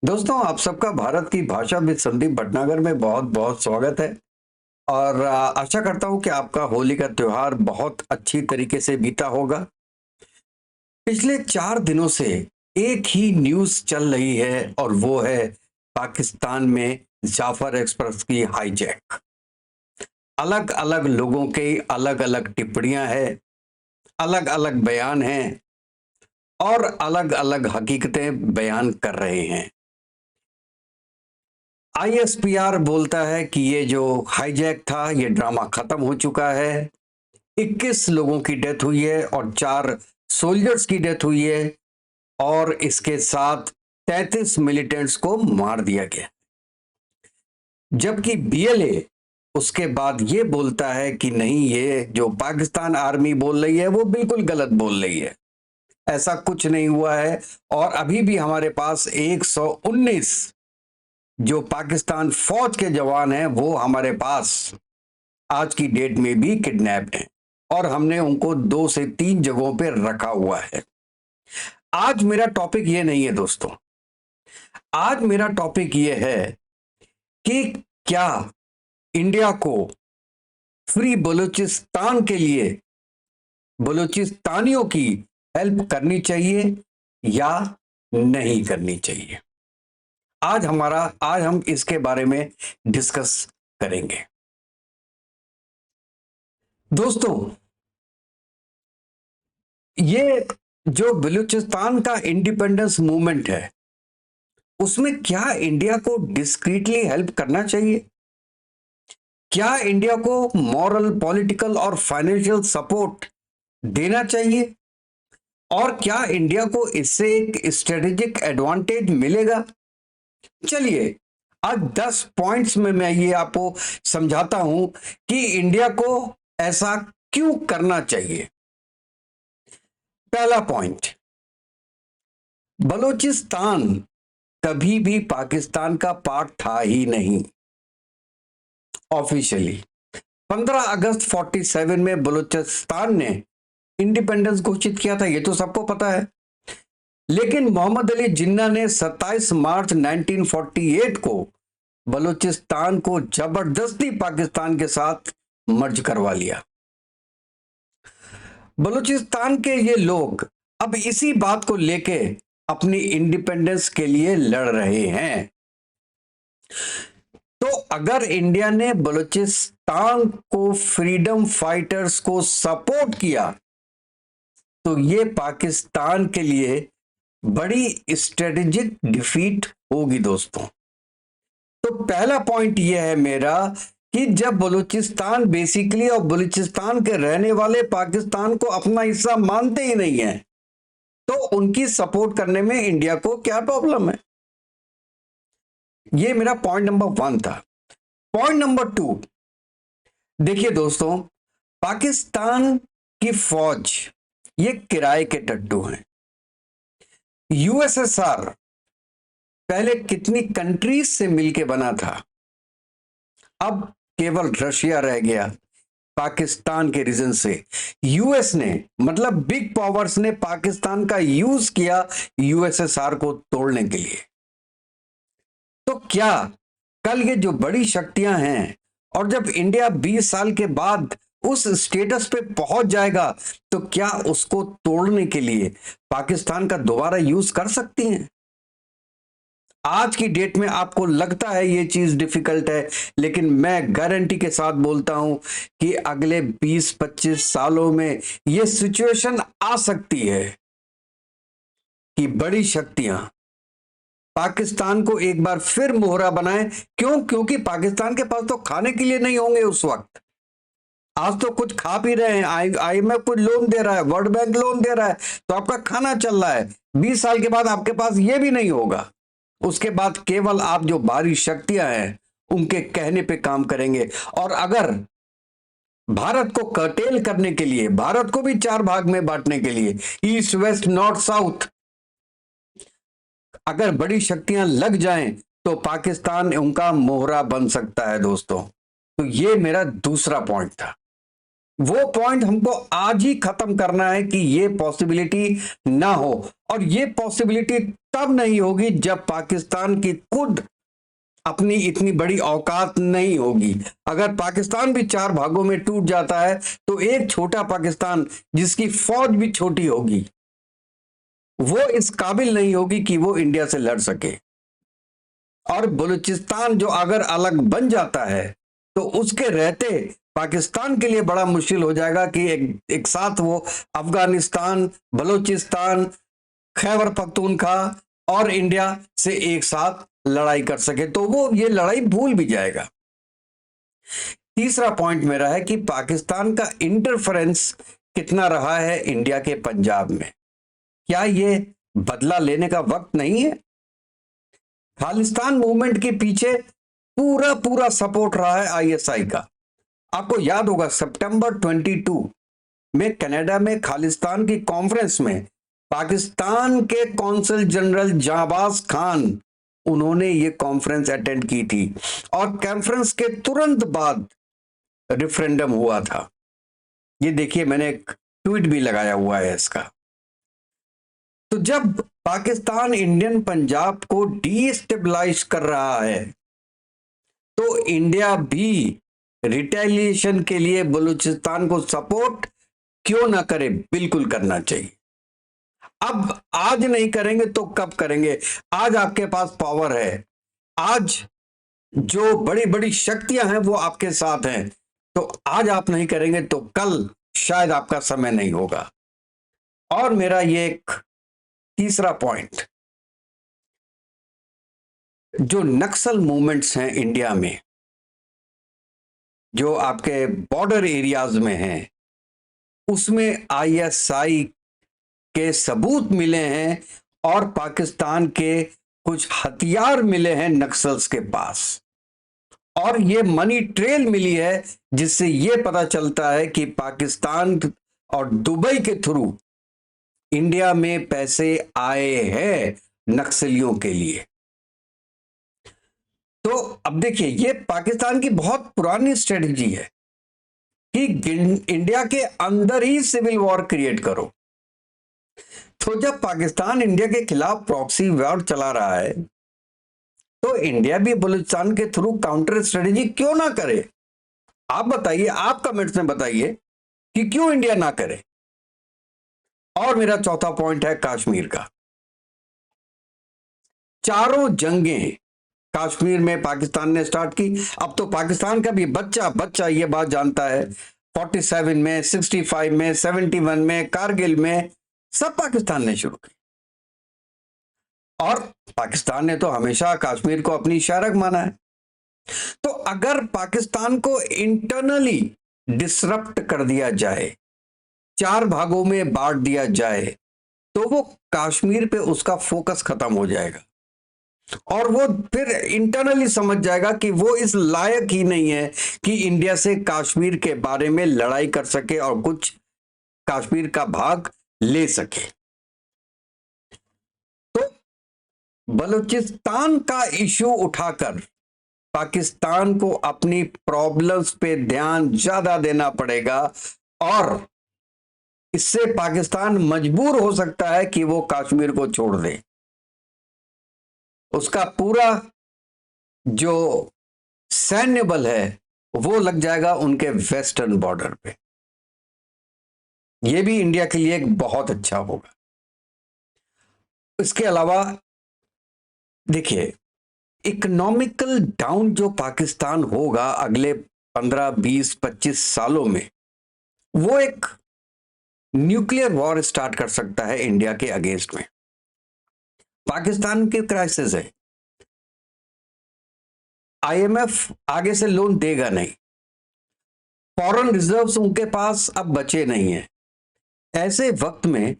दोस्तों, आप सबका भारत की भाषा विद संदीप भटनागर में बहुत बहुत स्वागत है। और आशा करता हूं कि आपका होली का त्योहार बहुत अच्छी तरीके से बीता होगा। पिछले 4 दिनों से एक ही न्यूज चल रही है और वो है पाकिस्तान में जाफर एक्सप्रेस की हाईजैक। अलग अलग लोगों की अलग अलग टिप्पणियां हैं, अलग अलग बयान हैं और अलग अलग हकीकतें बयान कर रहे हैं। आईएसपीआर बोलता है कि ये जो हाईजैक था ये ड्रामा खत्म हो चुका है। 21 लोगों की डेथ हुई है और 4 सोल्जर्स की डेथ हुई है और इसके साथ 33 मिलिटेंट्स को मार दिया गया। जबकि बीएलए उसके बाद ये बोलता है कि नहीं, ये जो पाकिस्तान आर्मी बोल रही है वो बिल्कुल गलत बोल रही है, ऐसा कुछ नहीं हुआ है। और अभी भी हमारे पास 119 जो पाकिस्तान फौज के जवान हैं वो हमारे पास आज की डेट में भी किडनैप्ड हैं और हमने उनको 2 से 3 जगहों पे रखा हुआ है। आज मेरा टॉपिक ये नहीं है दोस्तों। आज मेरा टॉपिक ये है कि क्या इंडिया को फ्री बलूचिस्तान के लिए बलूचिस्तानियों की हेल्प करनी चाहिए या नहीं करनी चाहिए। आज हम इसके बारे में डिस्कस करेंगे। दोस्तों, ये जो बलूचिस्तान का इंडिपेंडेंस मूवमेंट है उसमें क्या इंडिया को डिस्क्रीटली हेल्प करना चाहिए? क्या इंडिया को मॉरल, पॉलिटिकल और फाइनेंशियल सपोर्ट देना चाहिए? और क्या इंडिया को इससे एक स्ट्रेटेजिक एडवांटेज मिलेगा? चलिए, आज 10 पॉइंट्स में मैं ये आपको समझाता हूं कि इंडिया को ऐसा क्यों करना चाहिए। पहला पॉइंट, बलूचिस्तान कभी भी पाकिस्तान का पार्ट था ही नहीं ऑफिशियली। 15 अगस्त 47 में बलूचिस्तान ने इंडिपेंडेंस घोषित किया था, ये तो सबको पता है। लेकिन मोहम्मद अली जिन्ना ने 27 मार्च 1948 को बलूचिस्तान को जबरदस्ती पाकिस्तान के साथ मर्ज करवा लिया। बलूचिस्तान के ये लोग अब इसी बात को लेके अपनी इंडिपेंडेंस के लिए लड़ रहे हैं। तो अगर इंडिया ने बलूचिस्तान को फ्रीडम फाइटर्स को सपोर्ट किया तो ये पाकिस्तान के लिए बड़ी स्ट्रेटेजिक डिफीट होगी दोस्तों। तो पहला पॉइंट यह है मेरा कि जब बलूचिस्तान बेसिकली और बलूचिस्तान के रहने वाले पाकिस्तान को अपना हिस्सा मानते ही नहीं है तो उनकी सपोर्ट करने में इंडिया को क्या प्रॉब्लम है? ये मेरा पॉइंट नंबर 1 था। पॉइंट नंबर 2, देखिए दोस्तों, पाकिस्तान की फौज ये किराए के टट्टू हैं। यूएसएसआर पहले कितनी कंट्रीज से मिलके बना था, अब केवल रशिया रह गया पाकिस्तान के रीजन से। यूएस ने, मतलब बिग पावर्स ने पाकिस्तान का यूज किया यूएसएसआर को तोड़ने के लिए। तो क्या कल ये जो बड़ी शक्तियां हैं और जब इंडिया 20 साल के बाद उस स्टेटस पे पहुंच जाएगा तो क्या उसको तोड़ने के लिए पाकिस्तान का दोबारा यूज कर सकती हैं? आज की डेट में आपको लगता है ये चीज डिफिकल्ट है, लेकिन मैं गारंटी के साथ बोलता हूं कि अगले 20-25 सालों में ये सिचुएशन आ सकती है कि बड़ी शक्तियां पाकिस्तान को एक बार फिर मोहरा बनाए। क्यों? क्योंकि पाकिस्तान के पास तो खाने के लिए नहीं होंगे उस वक्त। आज तो कुछ खा पी रहे हैं, आईएमएफ कुछ लोन दे रहा है, वर्ल्ड बैंक लोन दे रहा है, तो आपका खाना चल रहा है। 20 साल के बाद आपके पास ये भी नहीं होगा। उसके बाद केवल आप जो बाहरी शक्तियां हैं उनके कहने पे काम करेंगे। और अगर भारत को कर्टेल करने के लिए, भारत को भी 4 भाग में बांटने के लिए, ईस्ट वेस्ट नॉर्थ साउथ, अगर बड़ी शक्तियां लग जाएं तो पाकिस्तान उनका मोहरा बन सकता है दोस्तों। तो ये मेरा दूसरा पॉइंट था। वो पॉइंट हमको आज ही खत्म करना है कि ये पॉसिबिलिटी ना हो। और ये पॉसिबिलिटी तब नहीं होगी जब पाकिस्तान की खुद अपनी इतनी बड़ी औकात नहीं होगी। अगर पाकिस्तान भी चार भागों में टूट जाता है तो एक छोटा पाकिस्तान जिसकी फौज भी छोटी होगी वो इस काबिल नहीं होगी कि वो इंडिया से लड़ सके। और बलूचिस्तान जो अगर अलग बन जाता है तो उसके रहते पाकिस्तान के लिए बड़ा मुश्किल हो जाएगा कि एक साथ वो अफगानिस्तान, बलूचिस्तान, खैबर पख्तूनख्वा और इंडिया से एक साथ लड़ाई कर सके, तो वो ये लड़ाई भूल भी जाएगा। तीसरा पॉइंट मेरा है कि पाकिस्तान का इंटरफेरेंस कितना रहा है इंडिया के पंजाब में। क्या ये बदला लेने का वक्त नहीं है? खालिस्तान मूवमेंट के पीछे पूरा पूरा सपोर्ट रहा है आईएसआई का। आपको याद होगा सितंबर 22 में कनाडा में खालिस्तान की कॉन्फ्रेंस में पाकिस्तान के कौंसल जनरल जाबाज खान उन्होंने ये कॉन्फ्रेंस अटेंड की थी और कॉन्फ्रेंस के तुरंत बाद रेफरेंडम हुआ था। ये देखिए, मैंने एक ट्वीट भी लगाया हुआ है इसका। तो जब पाकिस्तान इंडियन पंजाब को डीस्टेबलाइज कर रहा है तो इंडिया भी रिटेलिएशन के लिए बलूचिस्तान को सपोर्ट क्यों ना करे, बिल्कुल करना चाहिए। अब आज नहीं करेंगे तो कब करेंगे? आज आपके पास पावर है, आज जो बड़ी बड़ी शक्तियां हैं वो आपके साथ हैं, तो आज आप नहीं करेंगे तो कल शायद आपका समय नहीं होगा। और मेरा ये एक तीसरा पॉइंट, जो नक्सल मूवमेंट्स हैं इंडिया में, जो आपके बॉर्डर एरियाज में हैं, उसमें आईएसआई के सबूत मिले हैं और पाकिस्तान के कुछ हथियार मिले हैं नक्सल्स के पास। और ये मनी ट्रेल मिली है जिससे ये पता चलता है कि पाकिस्तान और दुबई के थ्रू इंडिया में पैसे आए हैं नक्सलियों के लिए। तो अब देखिए, ये पाकिस्तान की बहुत पुरानी स्ट्रेटजी है कि इंडिया के अंदर ही सिविल वॉर क्रिएट करो। तो जब पाकिस्तान इंडिया के खिलाफ प्रॉक्सी वॉर चला रहा है तो इंडिया भी बलूचिस्तान के थ्रू काउंटर स्ट्रेटजी क्यों ना करे? आप बताइए, आप कमेंट्स में बताइए कि क्यों इंडिया ना करे। और मेरा चौथा पॉइंट है कश्मीर का। चारों जंगें कश्मीर में पाकिस्तान ने स्टार्ट की। अब तो पाकिस्तान का भी बच्चा बच्चा ये बात जानता है, 47 में, 65 में, 71 में, कारगिल में, सब पाकिस्तान ने शुरू की। और पाकिस्तान ने तो हमेशा कश्मीर को अपनी शारक माना है। तो अगर पाकिस्तान को इंटरनली डिसरप्ट कर दिया जाए, चार भागों में बांट दिया जाए, तो वो कश्मीर पे उसका फोकस खत्म हो जाएगा और वो फिर इंटरनली समझ जाएगा कि वो इस लायक ही नहीं है कि इंडिया से कश्मीर के बारे में लड़ाई कर सके और कुछ कश्मीर का भाग ले सके। तो बलूचिस्तान का इशू उठाकर पाकिस्तान को अपनी प्रॉब्लम्स पे ध्यान ज्यादा देना पड़ेगा और इससे पाकिस्तान मजबूर हो सकता है कि वो कश्मीर को छोड़ दे। उसका पूरा जो सैन्य बल है वो लग जाएगा उनके वेस्टर्न बॉर्डर पे। ये भी इंडिया के लिए एक बहुत अच्छा होगा। इसके अलावा देखिए, इकोनॉमिकल डाउन जो पाकिस्तान होगा अगले 15, 20, 25 सालों में, वो एक न्यूक्लियर वॉर स्टार्ट कर सकता है इंडिया के अगेंस्ट में। पाकिस्तान की क्राइसिस है, आईएमएफ आगे से लोन देगा नहीं, फॉरेन रिजर्व्स उनके पास अब बचे नहीं है। ऐसे वक्त में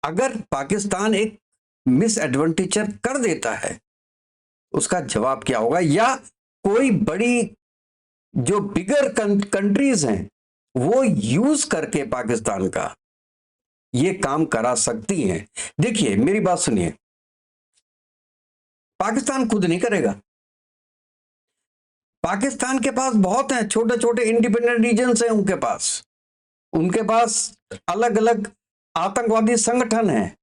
अगर पाकिस्तान एक मिस एडवांटेजर कर देता है, उसका जवाब क्या होगा? या कोई बड़ी जो बिगर कंट्रीज हैं वो यूज करके पाकिस्तान का ये काम करा सकती हैं। देखिए, मेरी बात सुनिए, पाकिस्तान खुद नहीं करेगा। पाकिस्तान के पास बहुत हैं, छोटे छोटे इंडिपेंडेंट रीजन्स हैं उनके पास अलग अलग आतंकवादी संगठन हैं।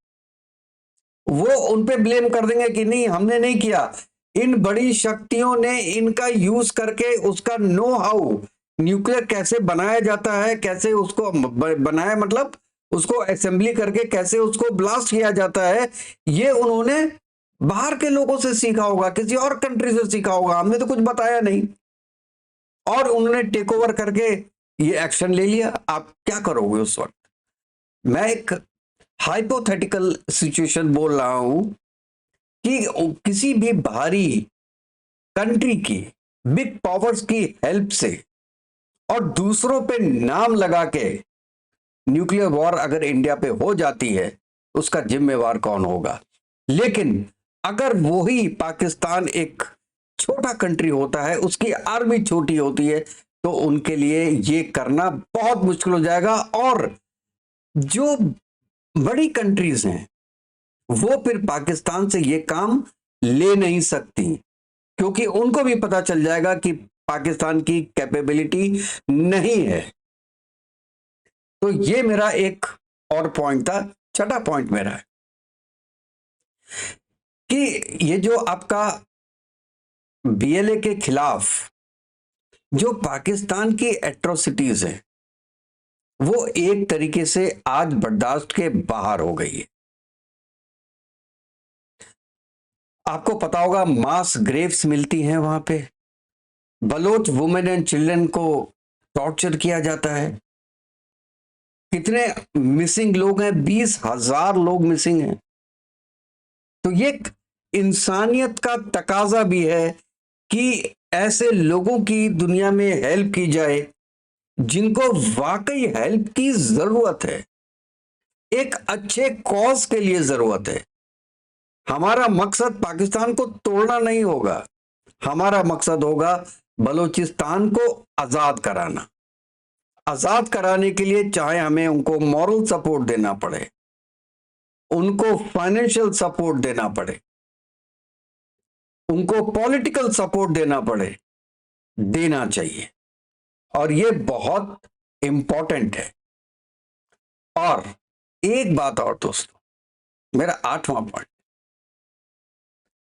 वो उन पे ब्लेम कर देंगे कि नहीं हमने नहीं किया। इन बड़ी शक्तियों ने इनका यूज करके उसका नो हाउ, न्यूक्लियर कैसे बनाया जाता है, कैसे उसको बनाया, मतलब उसको असेंबली करके कैसे उसको ब्लास्ट किया जाता है, ये उन्होंने बाहर के लोगों से सीखा होगा, किसी और कंट्री से सीखा होगा, हमने तो कुछ बताया नहीं। और उन्होंने टेक ओवर करके ये एक्शन ले लिया। आप क्या करोगे उस वक्त? मैं एक हाइपोथेटिकल सिचुएशन बोल रहा हूं कि किसी भी बाहरी कंट्री की, बिग पावर्स की हेल्प से और दूसरों पे नाम लगा के न्यूक्लियर वॉर अगर इंडिया पे हो जाती है, उसका जिम्मेवार कौन होगा? लेकिन अगर वही पाकिस्तान एक छोटा कंट्री होता है, उसकी आर्मी छोटी होती है, तो उनके लिए ये करना बहुत मुश्किल हो जाएगा। और जो बड़ी कंट्रीज हैं वो फिर पाकिस्तान से ये काम ले नहीं सकती, क्योंकि उनको भी पता चल जाएगा कि पाकिस्तान की कैपेबिलिटी नहीं है। तो ये मेरा एक और पॉइंट था। छठा पॉइंट मेरा है कि ये जो आपका बीएलए के खिलाफ जो पाकिस्तान की एट्रोसिटीज है, वो एक तरीके से आज बर्दाश्त के बाहर हो गई है। आपको पता होगा मास ग्रेव्स मिलती हैं वहां पे, बलोच वुमेन एंड चिल्ड्रन को टॉर्चर किया जाता है। कितने मिसिंग लोग हैं? 20,000 लोग मिसिंग हैं। तो ये इंसानियत का तकाजा भी है कि ऐसे लोगों की दुनिया में हेल्प की जाए जिनको वाकई हेल्प की जरूरत है, एक अच्छे कॉज के लिए जरूरत है। हमारा मकसद पाकिस्तान को तोड़ना नहीं होगा, हमारा मकसद होगा बलूचिस्तान को आजाद कराना। आजाद कराने के लिए चाहे हमें उनको मॉरल सपोर्ट देना पड़े, उनको फाइनेंशियल सपोर्ट देना पड़े, उनको पॉलिटिकल सपोर्ट देना पड़े, देना चाहिए। और ये बहुत इंपॉर्टेंट है। और एक बात और दोस्तों, मेरा 8वां पॉइंट,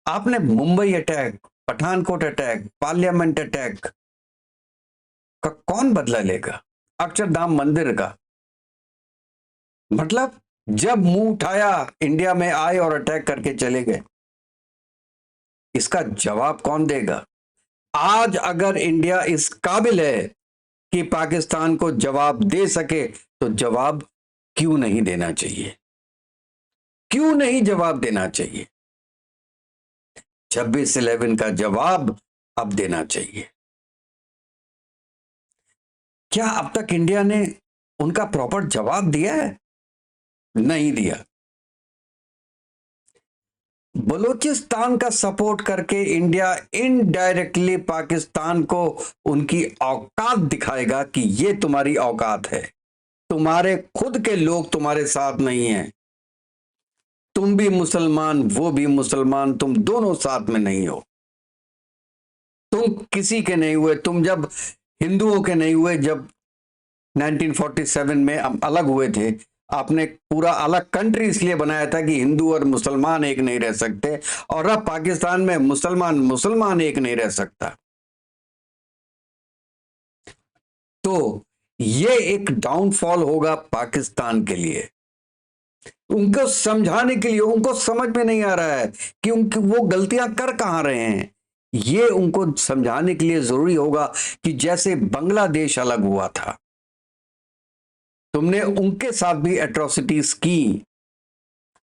आपने Mumbai attack, Pathankot attack, parliament attack का कौन बदला लेगा? अक्षरधाम मंदिर का, मतलब जब मुंह उठाया इंडिया में आए और अटैक करके चले गए, इसका जवाब कौन देगा? आज अगर इंडिया इस काबिल है कि पाकिस्तान को जवाब दे सके, तो जवाब क्यों नहीं देना चाहिए? क्यों नहीं जवाब देना चाहिए? 26/11 का जवाब अब देना चाहिए। क्या अब तक इंडिया ने उनका प्रॉपर जवाब दिया है? नहीं दिया। बलूचिस्तान का सपोर्ट करके इंडिया इनडायरेक्टली पाकिस्तान को उनकी औकात दिखाएगा कि ये तुम्हारी औकात है, तुम्हारे खुद के लोग तुम्हारे साथ नहीं हैं, तुम भी मुसलमान वो भी मुसलमान, तुम दोनों साथ में नहीं हो, तुम किसी के नहीं हुए, तुम जब हिंदुओं के नहीं हुए, जब 1947 में अलग हुए थे, आपने पूरा अलग कंट्री इसलिए बनाया था कि हिंदू और मुसलमान एक नहीं रह सकते, और अब पाकिस्तान में मुसलमान एक नहीं रह सकता। तो ये एक डाउनफॉल होगा पाकिस्तान के लिए। उनको समझाने के लिए, उनको समझ में नहीं आ रहा है कि उनकी वो गलतियां कर कहां रहे हैं, ये उनको समझाने के लिए जरूरी होगा कि जैसे बांग्लादेश अलग हुआ था, तुमने उनके साथ भी एट्रोसिटीज की,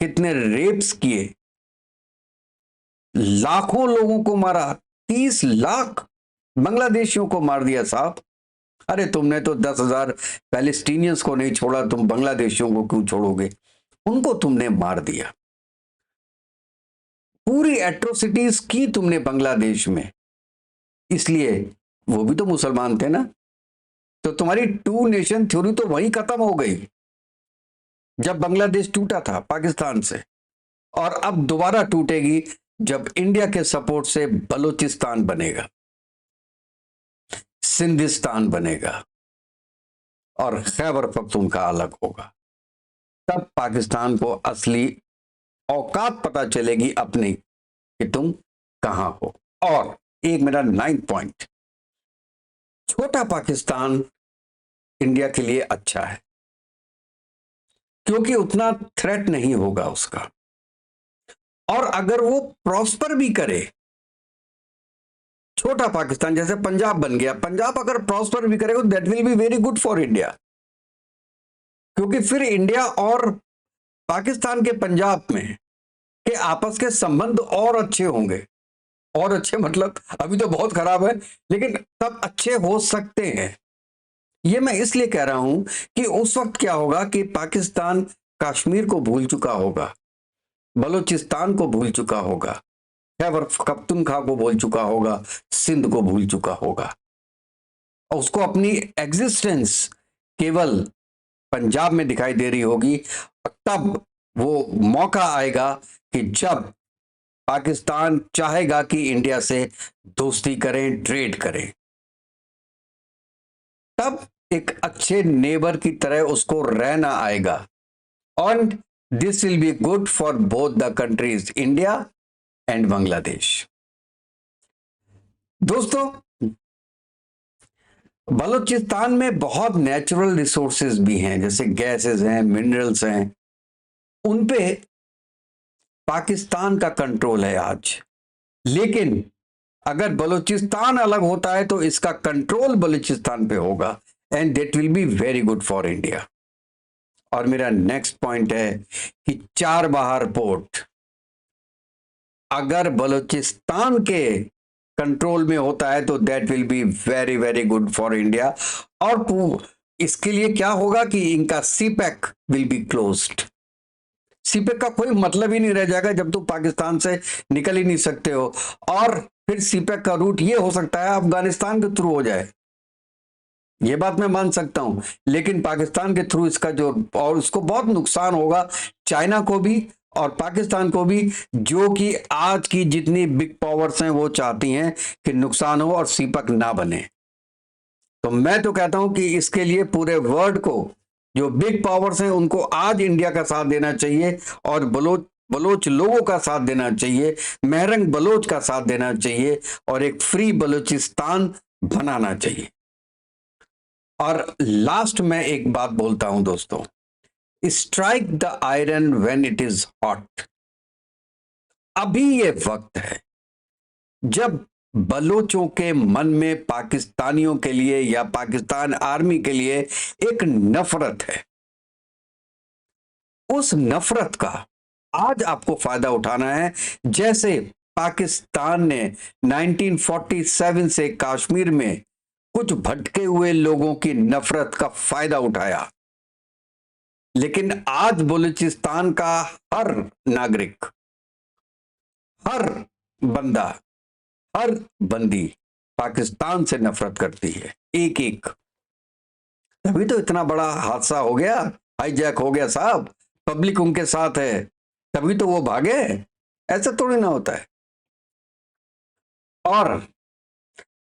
कितने रेप्स किए, लाखों लोगों को मारा, 30 लाख बांग्लादेशियों को मार दिया साहब। अरे तुमने तो 10,000 पैलेस्टीनियंस को नहीं छोड़ा, तुम बांग्लादेशियों को क्यों छोड़ोगे? उनको तुमने मार दिया, पूरी एट्रोसिटीज की तुमने बांग्लादेश में, इसलिए वो भी तो मुसलमान थे ना। तो तुम्हारी 2 नेशन थ्योरी तो वहीं खत्म हो गई जब बांग्लादेश टूटा था पाकिस्तान से, और अब दोबारा टूटेगी जब इंडिया के सपोर्ट से बलूचिस्तान बनेगा। सिंधिस्तान बनेगा और खैबर पख्तूनख्वा अलग होगा। तब पाकिस्तान को असली औकात पता चलेगी अपनी कि तुम कहां हो। और एक मेरा 9th पॉइंट, छोटा पाकिस्तान इंडिया के लिए अच्छा है क्योंकि उतना थ्रेट नहीं होगा उसका, और अगर वो प्रॉस्पर भी करे, छोटा पाकिस्तान जैसे पंजाब बन गया, पंजाब अगर प्रॉस्पर भी करेगा that will be very good for India, क्योंकि फिर इंडिया और पाकिस्तान के पंजाब में के आपस के संबंध और अच्छे होंगे। और अच्छे मतलब अभी तो बहुत खराब है, लेकिन तब अच्छे हो सकते हैं। ये मैं इसलिए कह रहा हूं कि उस वक्त क्या होगा कि पाकिस्तान कश्मीर को भूल चुका होगा, बलूचिस्तान को भूल चुका होगा, खैबर पख्तूनख्वा को भूल चुका होगा, सिंध को भूल चुका होगा, और उसको अपनी एग्जिस्टेंस केवल पंजाब में दिखाई दे रही होगी। तब वो मौका आएगा कि जब पाकिस्तान चाहेगा कि इंडिया से दोस्ती करें, ट्रेड करें, तब एक अच्छे नेबर की तरह उसको रहना आएगा। और this will be good for both the countries, India and Bangladesh. दोस्तों, बलूचिस्तान में बहुत नेचुरल रिसोर्सेज भी हैं, जैसे गैसेस हैं, मिनरल्स हैं, उन पे पाकिस्तान का कंट्रोल है आज। लेकिन अगर बलूचिस्तान अलग होता है तो इसका कंट्रोल बलूचिस्तान पे होगा, and that will be very good for India. और मेरा नेक्स्ट पॉइंट है कि चार बाहर पोर्ट अगर बलूचिस्तान के कंट्रोल में होता है तो that will be very very good for India. और इसके लिए क्या होगा कि इनका CPEC will be closed. CPEC का कोई मतलब ही नहीं रह जाएगा जब तुम पाकिस्तान से निकल ही नहीं सकते हो। और फिर सीपैक का रूट ये हो सकता है अफगानिस्तान के थ्रू हो जाए, ये बात मैं मान सकता हूं, लेकिन पाकिस्तान के थ्रू इसका जो, और उसको बहुत नुकसान होगा चाइना को भी और पाकिस्तान को भी, जो कि आज की जितनी बिग पावर्स हैं वो चाहती हैं कि नुकसान हो और सीपैक ना बने। तो मैं तो कहता हूं कि इसके लिए पूरे वर्ल्ड को, जो बिग पावर्स हैं उनको आज इंडिया का साथ देना चाहिए, और बलोच लोगों का साथ देना चाहिए, महरंग बलोच का साथ देना चाहिए, और एक फ्री बलूचिस्तान बनाना चाहिए। और लास्ट में एक बात बोलता हूं दोस्तों, strike the iron when it is hot. अभी ये वक्त है जब बलोचों के मन में पाकिस्तानियों के लिए या पाकिस्तान आर्मी के लिए एक नफरत है। उस नफरत का आज आपको फायदा उठाना है। जैसे पाकिस्तान ने 1947 से कश्मीर में कुछ भटके हुए लोगों की नफरत का फायदा उठाया, लेकिन आज बलूचिस्तान का हर नागरिक, हर बंदा, हर बंदी पाकिस्तान से नफरत करती है, एक एक। तभी तो इतना बड़ा हादसा हो गया, हाईजैक हो गया साहब, पब्लिक उनके साथ है तभी तो वो भागे, ऐसा थोड़ी ना होता है। और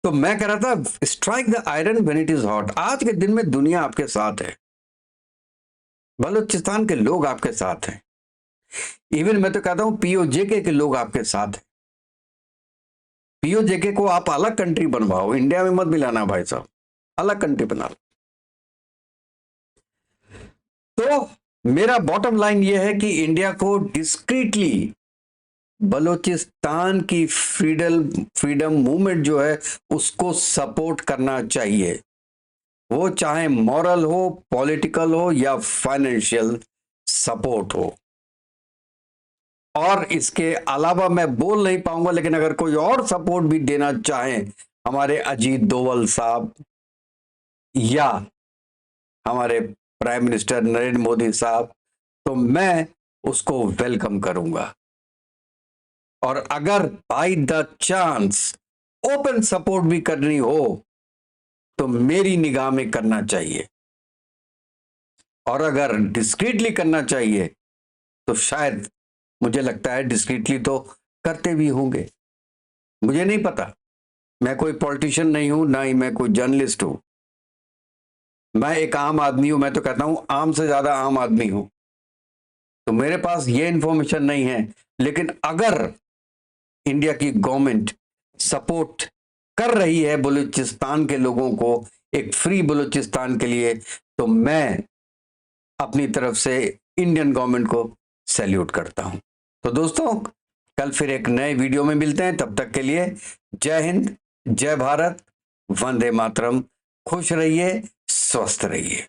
तो मैं कह रहा था strike the iron when it is hot. आज के दिन में दुनिया आपके साथ है, बलूचिस्तान के लोग आपके साथ हैं, इवन मैं तो कहता हूं पीओजेके के लोग आपके साथ हैं। पीओजेके को आप अलग कंट्री बनवाओ, इंडिया में मत मिलाना भाई साहब, अलग कंट्री बना लो। तो मेरा बॉटम लाइन यह है कि इंडिया को डिस्क्रीटली बलूचिस्तान की फ्रीडम मूवमेंट जो है उसको सपोर्ट करना चाहिए, वो चाहे मॉरल हो, पॉलिटिकल हो या फाइनेंशियल सपोर्ट हो। और इसके अलावा मैं बोल नहीं पाऊंगा, लेकिन अगर कोई और सपोर्ट भी देना चाहे, हमारे अजीत डोवल साहब या हमारे प्राइम मिनिस्टर नरेंद्र मोदी साहब, तो मैं उसको वेलकम करूंगा। और अगर by the chance open support भी करनी हो तो मेरी निगाह में करना चाहिए, और अगर डिस्क्रीटली करना चाहिए तो शायद मुझे लगता है डिस्क्रीटली तो करते भी होंगे, मुझे नहीं पता, मैं कोई पॉलिटिशियन नहीं हूं, ना ही मैं कोई जर्नलिस्ट हूं। मैं एक आम आदमी हूं। मैं तो कहता हूं आम से ज्यादा आम आदमी हूं। तो मेरे पास ये इंफॉर्मेशन नहीं है। लेकिन अगर इंडिया की गवर्नमेंट सपोर्ट कर रही है बलूचिस्तान के लोगों को एक फ्री बलूचिस्तान के लिए, तो मैं अपनी तरफ से इंडियन गवर्नमेंट को सैल्यूट करता हूं। तो दोस्तों, कल फिर एक नए वीडियो में मिलते हैं। तब तक के लिए जय हिंद, जय भारत, वंदे मातरम। खुश रहिए, स्वस्थ रहिए।